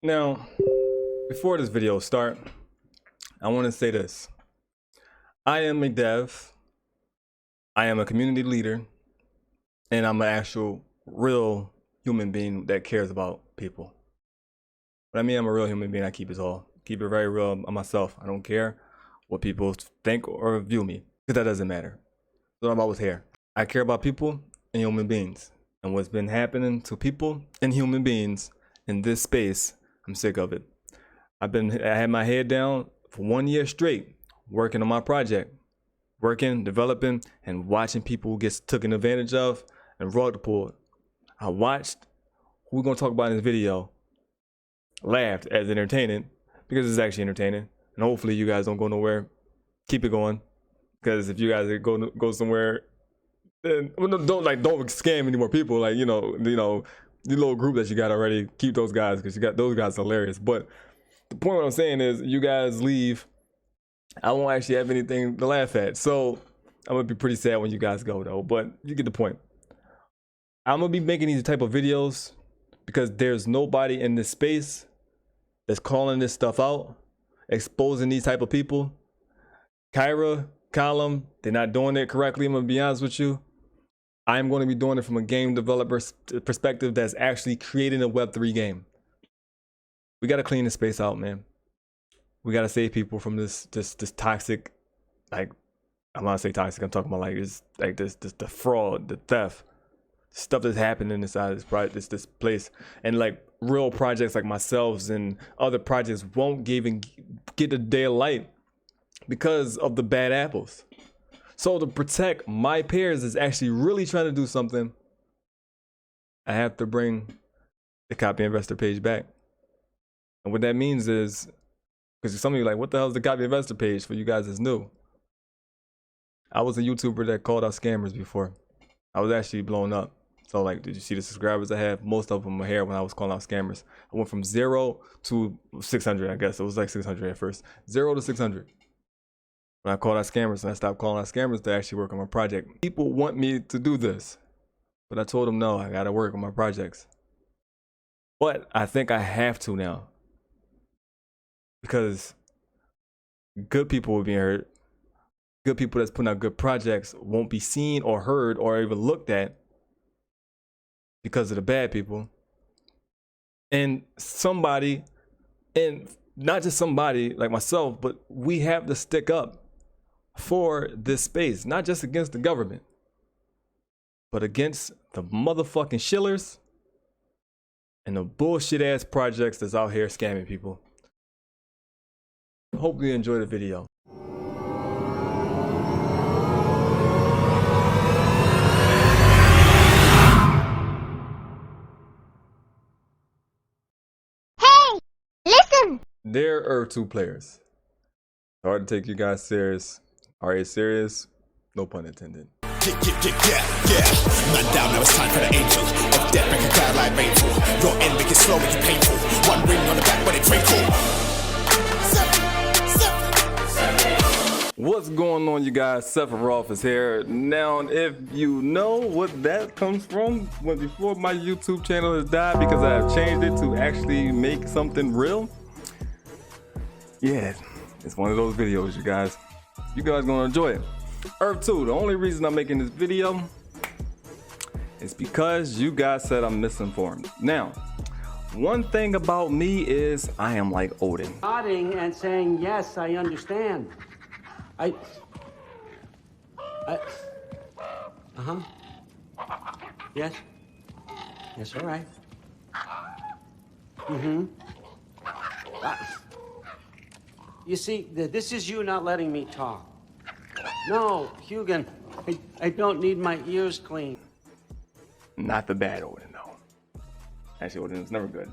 Now, before this video start, I want to say this. I am a dev, I am a community leader, and I'm an actual real human being that cares about people. What I mean, I'm a real human being. I keep it all. Keep it very real on myself. I don't care what people think or view me, because that doesn't matter. So I'm always here. I care about people and human beings. And what's been happening to people and human beings in this space, I'm sick of it. I had my head down for 1 year straight, working on my project, working, developing, and watching people get taken advantage of and rug pulled. I watched who we're gonna talk about in this video, laughed as entertaining, because it's actually entertaining. And hopefully you guys don't go nowhere. Keep it going. Because if you guys go somewhere, then don't scam any more people. Like, you know, the little group that you got already, keep those guys, because you got those guys hilarious. But the point what I'm saying is, you guys leave, I won't actually have anything to laugh at. So I'm gonna be pretty sad when you guys go though, but you get the point. I'm gonna be making these type of videos because there's nobody in this space that's calling this stuff out, exposing these type of people. Kyra, Column, they're not doing it correctly. I'm gonna be honest with you. I'm going to be doing it from a game developer's perspective that's actually creating a Web3 game. We got to clean the space out, man. We got to save people from this toxic, like, I'm not saying toxic, I'm talking about the fraud, the theft, stuff that's happening inside this place. And like real projects like myself and other projects won't even get a day of light because of the bad apples. So to protect my peers is actually really trying to do something. I have to bring the copy investor page back. And what that means is, because some of you are like, what the hell is the copy investor page? For you guys that's new. I was a YouTuber that called out scammers before. I was actually blown up. So like, did you see the subscribers I have? Most of them were here when I was calling out scammers. I went from 0 to 600, I guess. It was like 600 at first. 0 to 600. When I called out scammers, and I stopped calling out scammers to actually work on my project. People want me to do this, but I told them no, I gotta work on my projects. But I think I have to now, because good people will be hurt. Good people that's putting out good projects won't be seen or heard or even looked at because of the bad people. And somebody, and not just somebody like myself, but we have to stick up for this space, not just against the government, but against the motherfucking shillers and the bullshit ass projects that's out here scamming people. Hope you enjoy the video. Hey, listen! There are two players. Hard to take you guys serious. Are you serious? No pun intended. Yeah. Man down, now it's time for the angel of death, make a cloud like rainfall. Your end, make it slow, make it painful. One ring on the back, but it's wrinkle. What's going on, you guys? Sephiroth is here. Now, if you know what that comes from, when before my YouTube channel has died because I have changed it to actually make something real. Yeah, it's one of those videos, you guys. You guys gonna enjoy it. Earth 2, the only reason I'm making this video is because you guys said I'm misinformed. Now, one thing about me is I am like Odin. Nodding and saying, yes, I understand. Yes. Yes, all right. You see, this is you not letting me talk. No, Hugin, I don't need my ears cleaned. Not the bad Odin, though. Actually, Odin is never good.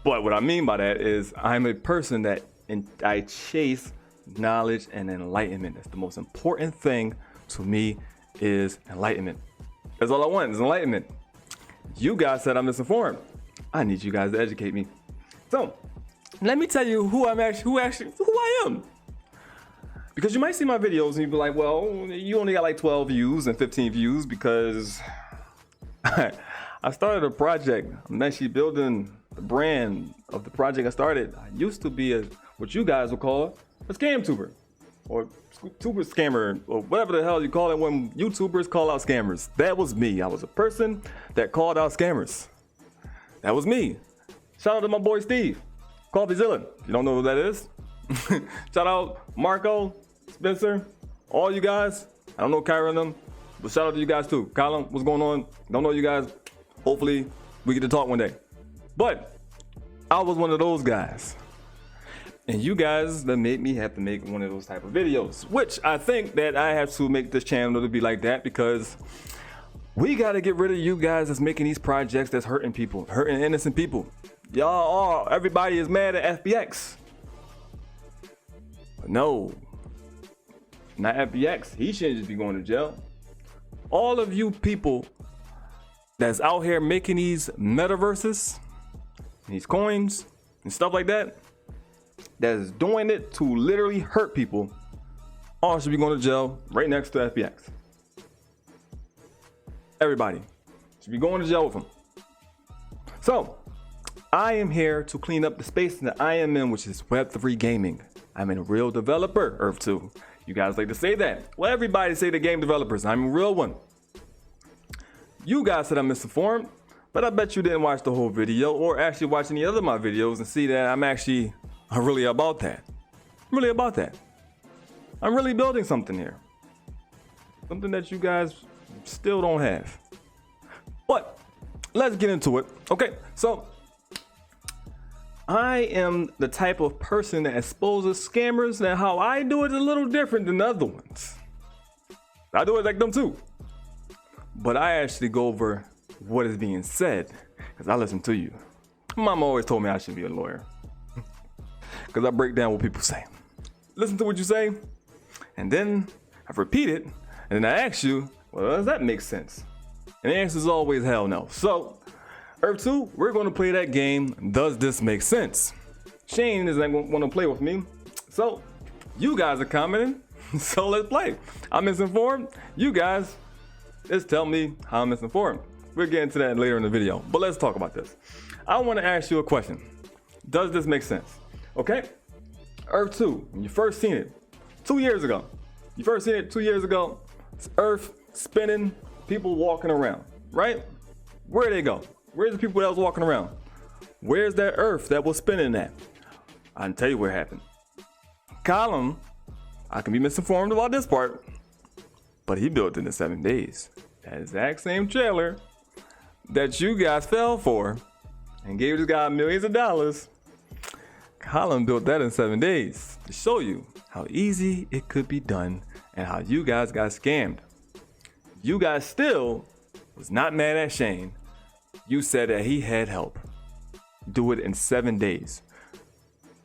But what I mean by that is I'm a person that I chase knowledge and enlightenment. That's the most important thing to me, is enlightenment. That's all I want is enlightenment. You guys said I'm misinformed. I need you guys to educate me. So let me tell you who I am. Because you might see my videos and you'd be like, well, you only got like 12 views and 15 views because I started a project. I'm actually building the brand of the project I started, I used to be what you guys would call a scam tuber, or tuber scammer, or whatever the hell you call it when YouTubers call out scammers. That was me. I was a person that called out scammers. That was me. Shout out to my boy Steve, CoffeeZilla. If you don't know who that is, shout out Marco, Spencer, all you guys. I don't know Kyra and them, but shout out to you guys too. Colin, what's going on? Don't know you guys. Hopefully we get to talk one day. But I was one of those guys. And you guys that made me have to make one of those type of videos, which I think that I have to make this channel to be like that, because we got to get rid of you guys that's making these projects that's hurting people, hurting innocent people. Y'all everybody is mad at FBX. But no, not FBX. He shouldn't just be going to jail. All of you people that's out here making these metaverses, these coins and stuff like that, that is doing it to literally hurt people, all should be going to jail right next to FBX. Everybody should be going to jail with them. So I am here to clean up the space that I am in, which is Web3 gaming. I'm a real developer, Earth 2. You guys like to say that. Well, everybody say the game developers. I'm a real one. You guys said I'm misinformed, but I bet you didn't watch the whole video or actually watch any other of my videos and see that I'm actually really about that. I'm really about that. I'm really building something here. Something that you guys still don't have. But let's get into it. Okay, so I am the type of person that exposes scammers, and how I do it is a little different than the other ones. I do it like them too. But I actually go over what is being said, because I listen to you. Mama always told me I should be a lawyer, because I break down what people say. Listen to what you say, and then I repeat it, and then I ask you, well, does that make sense? And the answer is always hell no. So, Earth 2, we're going to play that game, Does This Make Sense? Shane is not going to want to play with me, so you guys are commenting, so let's play. I'm misinformed. You guys just tell me how I'm misinformed. We'll get into that later in the video, but let's talk about this. I want to ask you a question. Does this make sense? Okay, Earth 2, when you first seen it 2 years ago. You first seen it 2 years ago. It's Earth spinning, people walking around, right? Where'd they go? Where's the people that was walking around? Where's that Earth that was spinning at? I can tell you where it happened. Colin, I can be misinformed about this part, but he built it in 7 days. That exact same trailer that you guys fell for and gave this guy millions of dollars. Colin built that in 7 days to show you how easy it could be done and how you guys got scammed. You guys still was not mad at Shane. You said that he had help. Do it in 7 days.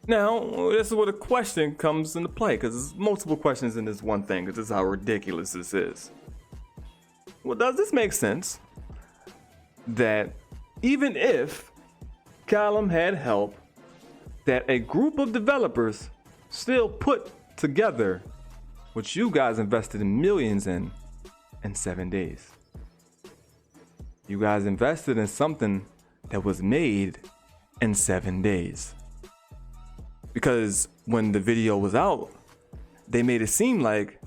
Now, this is where the question comes into play, because there's multiple questions in this one thing, because this is how ridiculous this is. Well, does this make sense that even if Callum had help, that a group of developers still put together what you guys invested in millions in 7 days? You guys invested in something that was made in 7 days. Because when the video was out, they made it seem like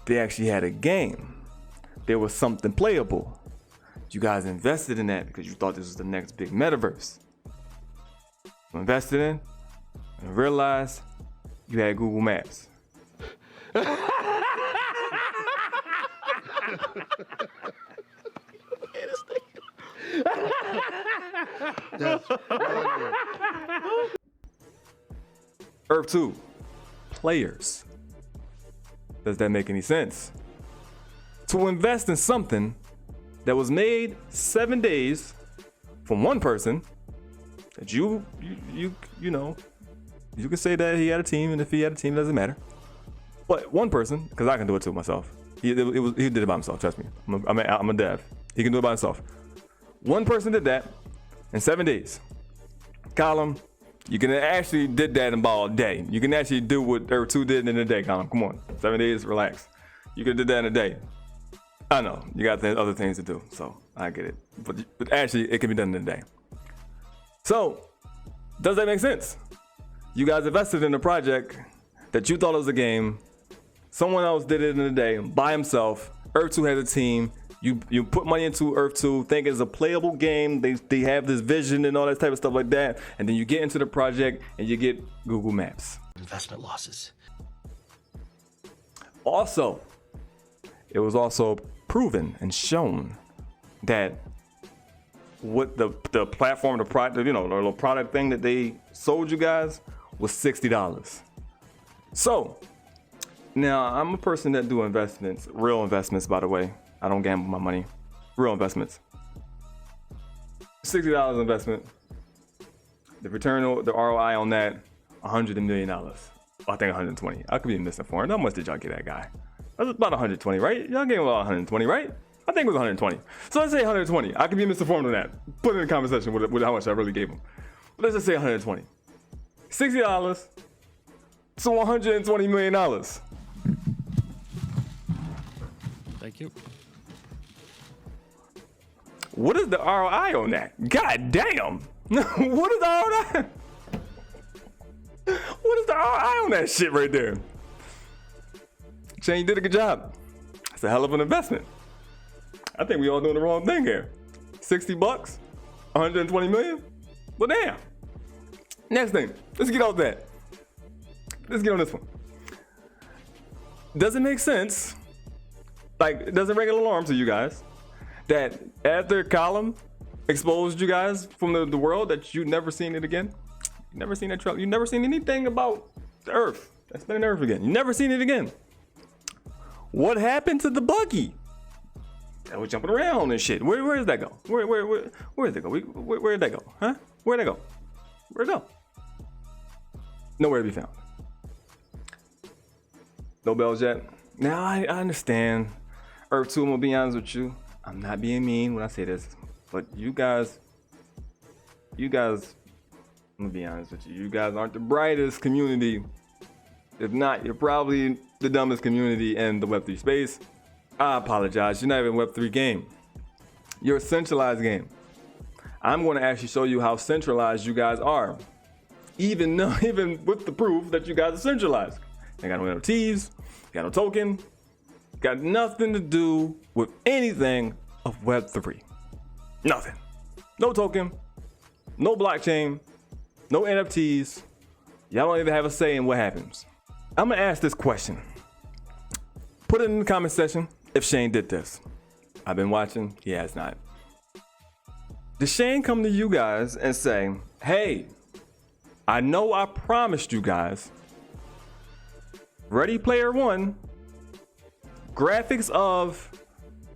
they actually had a game. There was something playable. You guys invested in that because you thought this was the next big metaverse. You invested in and realized you had Google Maps. Earth 2, players. Does that make any sense? To invest in something that was made 7 days from one person that you know, you can say that he had a team, and if he had a team, it doesn't matter. But one person, because I can do it too myself. He did it by himself, trust me. I'm a dev. He can do it by himself. One person did that in 7 days. Column, you can actually did that in about a day. You can actually do what Earth 2 did in a day, Column. Come on, 7 days, relax. You could have did that in a day. I know, you got other things to do, so I get it. But actually, it can be done in a day. So, does that make sense? You guys invested in a project that you thought was a game. Someone else did it in a day by himself. Earth 2 has a team. You put money into Earth 2, think it's a playable game. They have this vision and all that type of stuff like that. And then you get into the project and you get Google Maps. Investment losses. Also, it was also proven and shown that what the platform, the product, the little product thing that they sold you guys was $60. So now I'm a person that do investments, real investments, by the way. I don't gamble my money. Real investments. $60 investment. The return, the ROI on that, $100 million. I think 120. I could be misinformed. How much did y'all get that guy? That was about 120, right? Y'all gave him about 120, right? I think it was 120. So let's say 120. I could be misinformed on that. Put it in the comment section with how much I really gave him. But let's just say 120. $60 to $120 million. Thank you. What is the ROI on that? God damn. What is the ROI? What is the ROI on that shit right there? Shane did a good job. It's a hell of an investment. I think we all doing the wrong thing here. 60 bucks, 120 million? Well, damn. Next thing, let's get off that. Let's get on this one. Does it make sense? Like, does it ring an alarm to you guys that after Column exposed you guys from the world that you've never seen it again? You never seen that truck. You never seen anything about the Earth. That's been Earth again. You never seen it again. What happened to the buggy? That was jumping around and shit. Where does that go? Where did that go? Where did that go? Huh? Where'd that go? Where'd it go? Nowhere to be found. No bells yet. Now I understand. Earth 2, I'm gonna be honest with you. I'm not being mean when I say this, but you guys, I'm gonna be honest with you. You guys aren't the brightest community. If not, you're probably the dumbest community in the Web3 space. I apologize. You're not even a Web3 game. You're a centralized game. I'm going to actually show you how centralized you guys are, even with the proof that you guys are centralized. You got no NFTs, you got no token, got nothing to do with anything of Web3. Nothing. No token, no blockchain, no NFTs. Y'all don't even have a say in what happens. I'm gonna ask this question. Put it in the comment section if Shane did this. I've been watching, he has not. Did Shane come to you guys and say, hey, I know I promised you guys Ready Player One, graphics of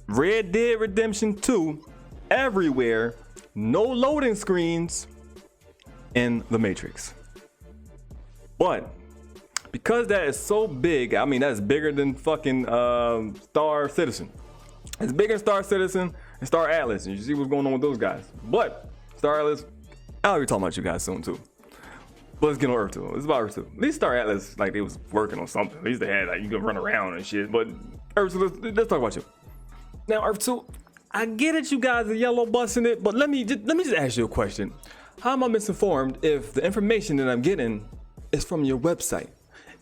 Red Dead Redemption 2 everywhere, no loading screens in the Matrix. But because that is so big, I mean, that's bigger than fucking Star Citizen. It's bigger than Star Citizen and Star Atlas. And you see what's going on with those guys. But Star Atlas, I'll be talking about you guys soon too. But let's get on Earth 2. It's about Earth 2. At least Star Atlas, like, they was working on something. At least they had, like, you could run around and shit. But Earth 2, let's talk about you. Now, Earth 2, I get it, you guys are yellow busting it, but let me just ask you a question. How am I misinformed if the information that I'm getting is from your website?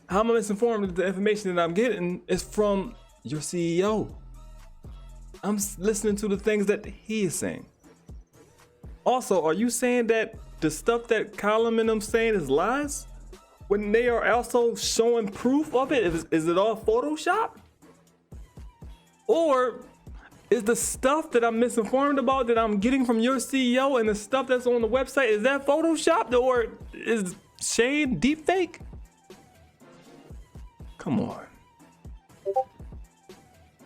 How am I misinformed if the information that I'm getting is from your CEO? I'm listening to the things that he is saying. Also, are you saying that the stuff that Column and them saying is lies when they are also showing proof of it? Is it all Photoshop? Or is the stuff that I'm misinformed about that I'm getting from your CEO and the stuff that's on the website, is that Photoshopped, or is Shane deepfake? Come on.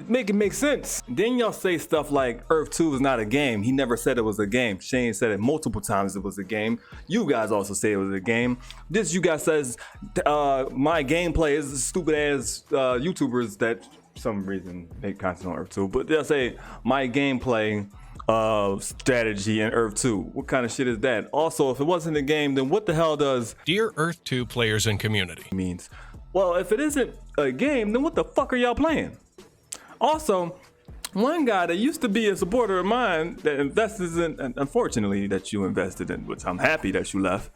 Make it make sense. Then y'all say stuff like Earth 2 is not a game. He never said it was a game. Shane said it multiple times it was a game. You guys also say it was a game. This you guys says my gameplay is stupid ass YouTubers that for some reason make content on Earth 2. But they'll say my gameplay strategy in Earth 2. What kind of shit is that? Also, if it wasn't a game, then what the hell does Dear Earth 2 players and community means? Well, if it isn't a game, then what the fuck are y'all playing? Also, One guy that used to be a supporter of mine that invested in, unfortunately, that you invested in, which I'm happy that you left,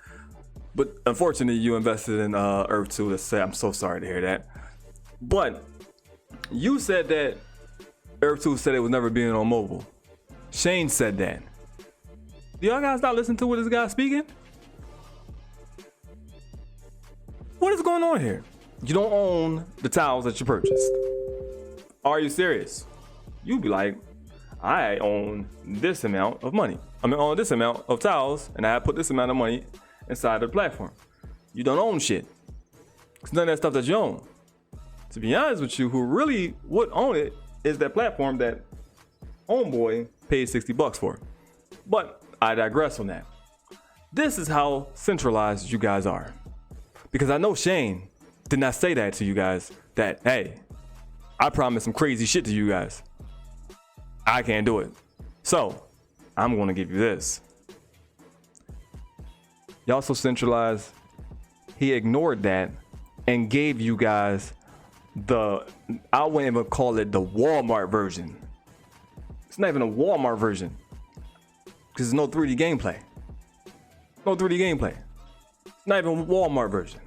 but unfortunately you invested in Earth 2. Let's say, I'm so sorry to hear that. But you said that Earth 2 said it was never being on mobile. Shane said that. Do y'all guys not listen to what this guy's speaking? What is going on here? You don't own the tiles that you purchased. Are you serious? You'd be like, I own this amount of money. I mean, own this amount of tiles, and I put this amount of money inside the platform. You don't own shit. It's none of that stuff that you own. To be honest with you, who really would own it is that platform that homeboy paid $60 for. But I digress on that. This is how centralized you guys are. Because I know Shane did not say that to you guys, that, hey, I promised some crazy shit to you guys. I can't do it. So I'm going to give you this. Y'all so centralized, he ignored that and gave you guys I wouldn't even call it the Walmart version. It's not even a Walmart version because there's no 3D gameplay. No 3D gameplay. It's not even a Walmart version.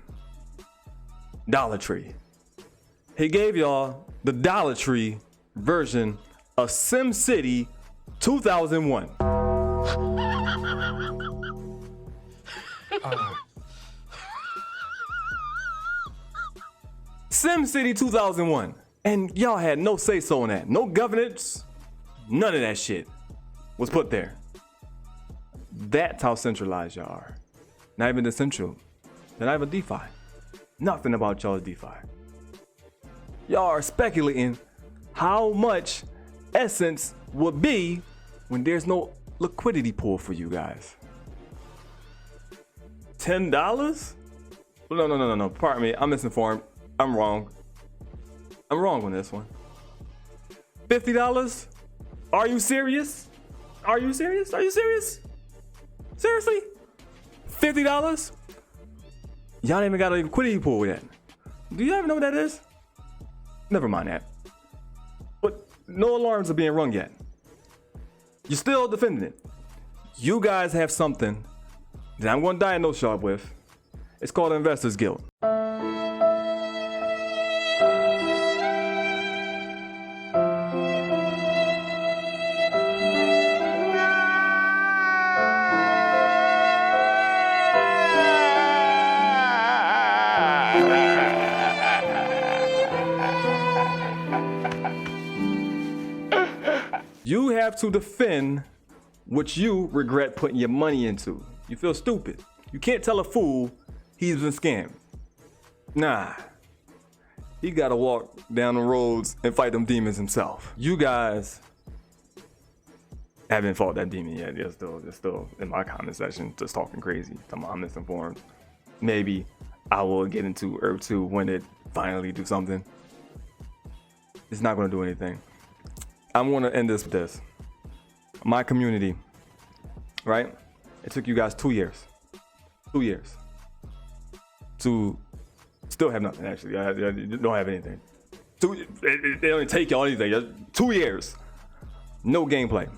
Dollar Tree. He gave y'all the Dollar Tree version of SimCity 2001. SimCity 2001. And y'all had no say-so on that. No governance. None of that shit was put there. That's how centralized y'all are. Not even decentral. Not even DeFi. Nothing about y'all is DeFi. Y'all are speculating how much Essence would be when there's no liquidity pool for you guys. $10? No. Pardon me. I'm misinformed. I'm wrong. I'm wrong on this one. $50? Are you serious? Are you serious? Are you serious? Seriously? $50? Y'all ain't even got a liquidity pool yet. Do you even know what that is? Never mind that. But no alarms are being rung yet. You're still defending it. You guys have something that I'm going to diagnose y'all with. It's called Investors Guild. You have to defend what you regret putting your money into. You feel stupid. You can't tell a fool he's been scammed. Nah. He gotta walk down the roads and fight them demons himself. You guys haven't fought that demon yet. They're still in my comment section just talking crazy. I'm misinformed. Maybe I will get into Herb 2 when it finally do something. It's not gonna do anything. I'm gonna end this with this. My community, right? It took you guys 2 years. 2 years. To still have nothing, actually. You don't have anything. They don't take y'all anything. 2 years. No gameplay.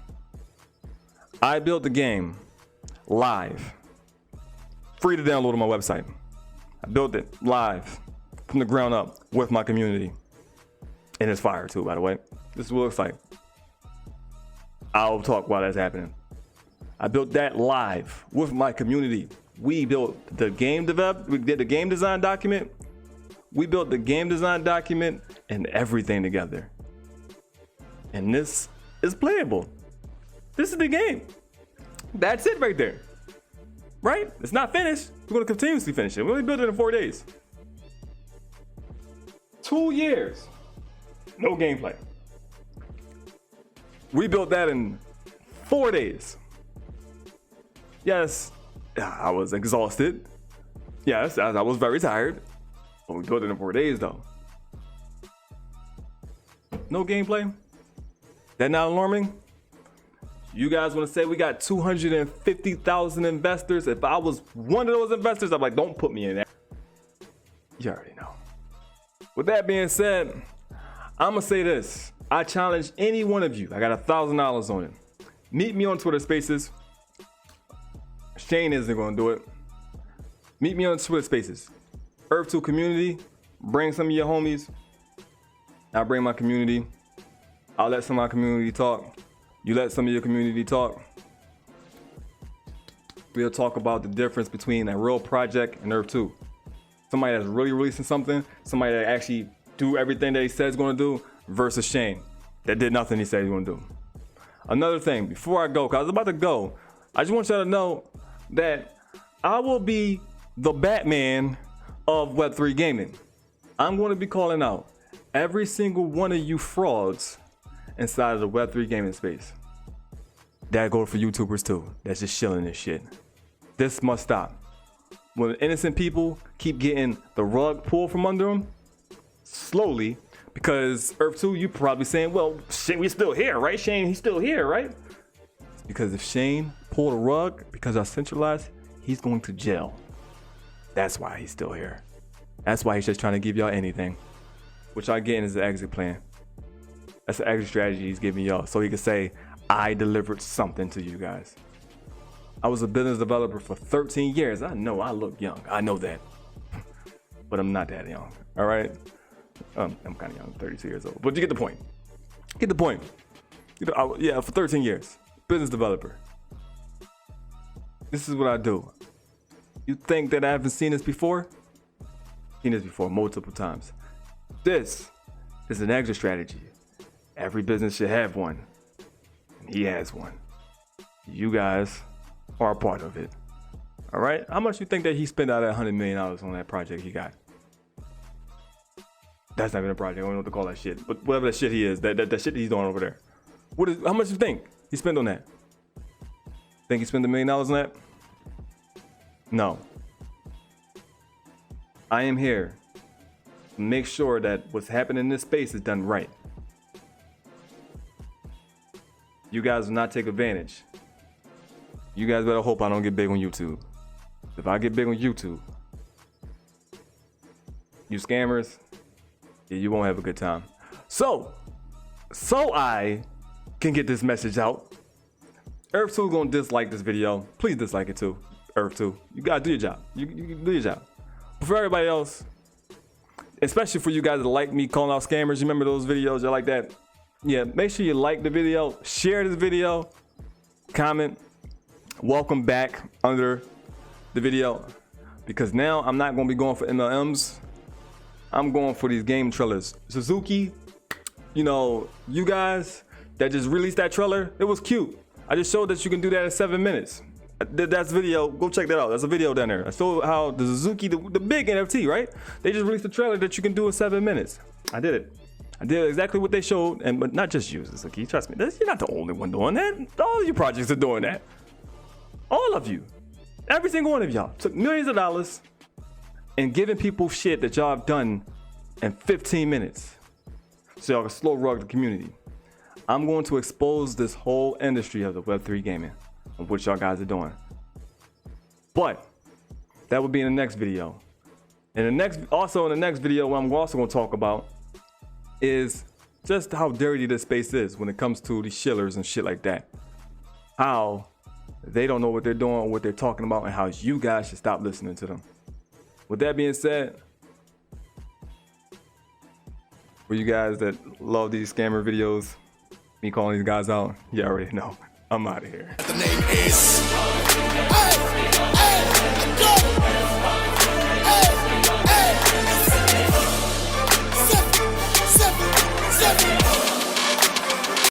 I built the game live. Free to download on my website. I built it live from the ground up with my community. And it's fire too, by the way. This is what it looks like. I'll talk while that's happening. I built that live with my community. We built the game we did the game design document. We built the game design document and everything together. And this is playable. This is the game. That's it right there. Right? It's not finished. We're going to continuously finish it. We only built it in 4 days. 2 years. No gameplay. We built that in 4 days. Yes, I was exhausted. Yes, I was very tired. But we built it in 4 days though. No gameplay? That not alarming? You guys want to say we got 250,000 investors? If I was one of those investors, I'm like, don't put me in that. You already know. With that being said, I'm gonna say this. I challenge any one of you. I got $1,000 on it. Meet me on Twitter Spaces. Shane isn't going to do it. Meet me on Twitter Spaces. Earth 2 community. Bring some of your homies. I'll bring my community. I'll let some of my community talk. You let some of your community talk. We'll talk about the difference between a real project and Earth 2. Somebody that's really releasing something, somebody that actually do everything that he says he's going to do, versus Shane that did nothing he said he's going to do. Another thing, before I go, because I was about to go, I just want y'all to know that I will be the Batman of Web3 gaming. I'm going to be calling out every single one of you frauds inside of the Web3 gaming space. That goes for YouTubers too. That's just shilling this shit. This must stop. When innocent people keep getting the rug pulled from under them, slowly, because Earth 2, you probably saying, well, Shane, we're still here, right? Shane, he's still here, right? It's because if Shane pulled a rug because I centralized, he's going to jail. That's why he's still here. That's why he's just trying to give y'all anything. What y'all getting is the exit plan. That's the exit strategy he's giving y'all, so he can say, I delivered something to you guys. I was a business developer for 13 years. I know I look young. I know that. But I'm not that young. All right? I'm kind of young, 32 years old. But you get the point. Get the point. You know, yeah, for 13 years. Business developer. This is what I do. You think that I haven't seen this before? Seen this before multiple times. This is an exit strategy. Every business should have one. And he has one. You guys are a part of it. All right? How much you think that he spent out of $100 million on that project he got? That's not even a project. I don't know what to call that shit. But whatever that shit he is, that shit he's doing over there. How much you think he spent on that? Think he spent $1 million on that? No. I am here to make sure that what's happening in this space is done right. You guys will not take advantage. You guys better hope I don't get big on YouTube. If I get big on YouTube, you scammers, yeah, you won't have a good time. So I can get this message out. Earth 2 gonna dislike this video. Please dislike it too. Earth 2, you gotta do your job. You do your job. But for everybody else, especially for you guys that like me calling out scammers, you remember those videos? You like that? Yeah, make sure you like the video, share this video, comment, welcome back under the video, because now I'm not gonna be going for MLMs. I'm going for these game trailers. Suzuki, you know, you guys that just released that trailer, it was cute. I just showed that you can do that in 7 minutes. That's video, go check that out. That's a video down there. I showed how the Suzuki, the big NFT, right? They just released a trailer that you can do in 7 minutes. I did it. I did exactly what they showed, but not just you, Suzuki. Trust me, you're not the only one doing that. All of your projects are doing that. All of you. Every single one of y'all took millions of dollars and giving people shit that y'all have done in 15 minutes. So y'all can slow rug the community. I'm going to expose this whole industry of the Web3 gaming of what y'all guys are doing. But that will be in the next video. And in the next video, what I'm also going to talk about is just how dirty this space is when it comes to these shillers and shit like that. How they don't know what they're doing, what they're talking about, and how you guys should stop listening to them. With that being said, for you guys that love these scammer videos, me calling these guys out, you already know. I'm out of here. The name is. Hey, go. Hey. 7, 7, 7.